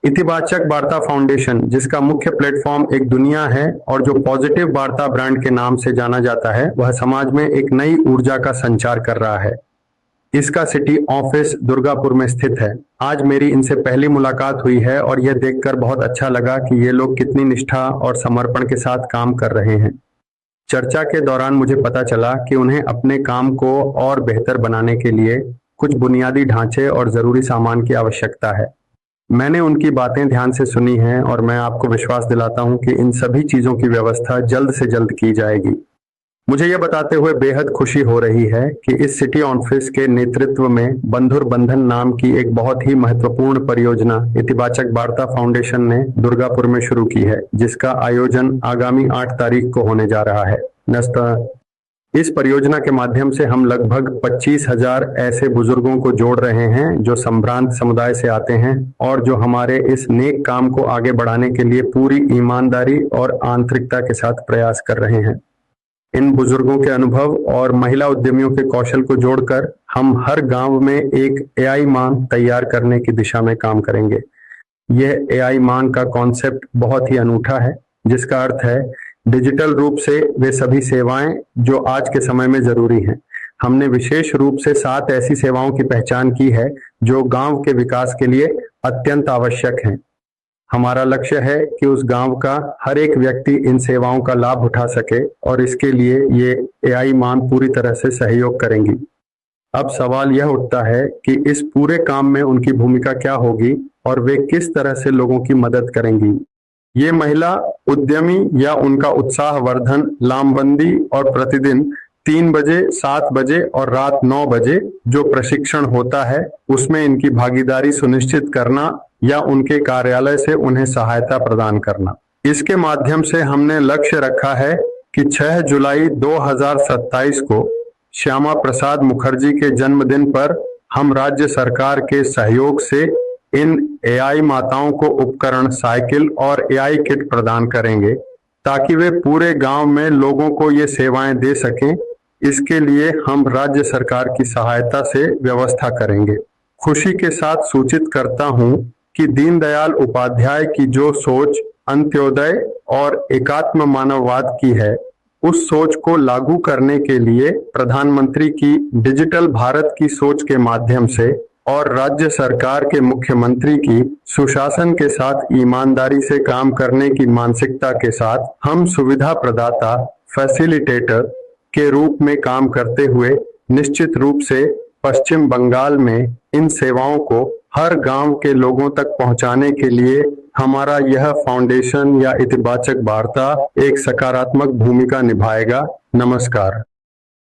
इतिबाचक वार्ता फाउंडेशन, जिसका मुख्य प्लेटफॉर्म एक दुनिया है और जो पॉजिटिव वार्ता ब्रांड के नाम से जाना जाता है, वह समाज में एक नई ऊर्जा का संचार कर रहा है। इसका सिटी ऑफिस दुर्गापुर में स्थित है। आज मेरी इनसे पहली मुलाकात हुई है और यह देखकर बहुत अच्छा लगा कि ये लोग कितनी निष्ठा और समर्पण के साथ काम कर रहे हैं। चर्चा के दौरान मुझे पता चला कि उन्हें अपने काम को और बेहतर बनाने के लिए कुछ बुनियादी ढांचे और जरूरी सामान की आवश्यकता है। मैंने उनकी बातें ध्यान से सुनी हैं और मैं आपको विश्वास दिलाता हूं कि इन सभी चीजों की व्यवस्था जल्द से जल्द की जाएगी। मुझे यह बताते हुए बेहद खुशी हो रही है कि इस सिटी ऑफिस के नेतृत्व में बंधुर बंधन नाम की एक बहुत ही महत्वपूर्ण परियोजना इतिबाचक वार्ता फाउंडेशन ने दुर्गापुर में शुरू की है, जिसका आयोजन आगामी 8 तारीख को होने जा रहा है। इस परियोजना के माध्यम से हम लगभग 25,000 ऐसे बुजुर्गों को जोड़ रहे हैं जो संभ्रांत समुदाय से आते हैं और जो हमारे इस नेक काम को आगे बढ़ाने के लिए पूरी ईमानदारी और आंतरिकता के साथ प्रयास कर रहे हैं। इन बुजुर्गों के अनुभव और महिला उद्यमियों के कौशल को जोड़कर हम हर गांव में एक एआई मान तैयार करने की दिशा में काम करेंगे। यह एआई मान का कॉन्सेप्ट बहुत ही अनूठा है, जिसका अर्थ है डिजिटल रूप से वे सभी सेवाएं जो आज के समय में जरूरी हैं। हमने विशेष रूप से 7 ऐसी सेवाओं की पहचान की है जो गांव के विकास के लिए अत्यंत आवश्यक हैं। हमारा लक्ष्य है कि उस गांव का हर एक व्यक्ति इन सेवाओं का लाभ उठा सके और इसके लिए ये एआई मान पूरी तरह से सहयोग करेंगी। अब सवाल यह उठता है कि इस पूरे काम में उनकी भूमिका क्या होगी और वे किस तरह से लोगों की मदद करेंगी। ये महिला उद्यमी या उनका उत्साहवर्धन लामबंदी और प्रतिदिन 3 बजे, 7 बजे और रात 9 बजे जो प्रशिक्षण होता है उसमें इनकी भागीदारी सुनिश्चित करना या उनके कार्यालय से उन्हें सहायता प्रदान करना। इसके माध्यम से हमने लक्ष्य रखा है कि 6 जुलाई 2027 को श्यामा प्रसाद मुखर्जी के जन्मदिन पर हम राज्य सरकार के सहयोग से इन एआई माताओं को उपकरण, साइकिल और एआई किट प्रदान करेंगे ताकि वे पूरे गांव में लोगों को ये सेवाएं दे सकें। इसके लिए हम राज्य सरकार की सहायता से व्यवस्था करेंगे। खुशी के साथ सूचित करता हूं कि दीनदयाल उपाध्याय की जो सोच अंत्योदय और एकात्म मानववाद की है, उस सोच को लागू करने के लिए प्रधानमंत्री की डिजिटल भारत की सोच के माध्यम से और राज्य सरकार के मुख्यमंत्री की सुशासन के साथ ईमानदारी से काम करने की मानसिकता के साथ हम सुविधा प्रदाता, फैसिलिटेटर के रूप में काम करते हुए निश्चित रूप से पश्चिम बंगाल में इन सेवाओं को हर गांव के लोगों तक पहुंचाने के लिए हमारा यह फाउंडेशन या इतिबाचक वार्ता एक सकारात्मक भूमिका निभाएगा। नमस्कार।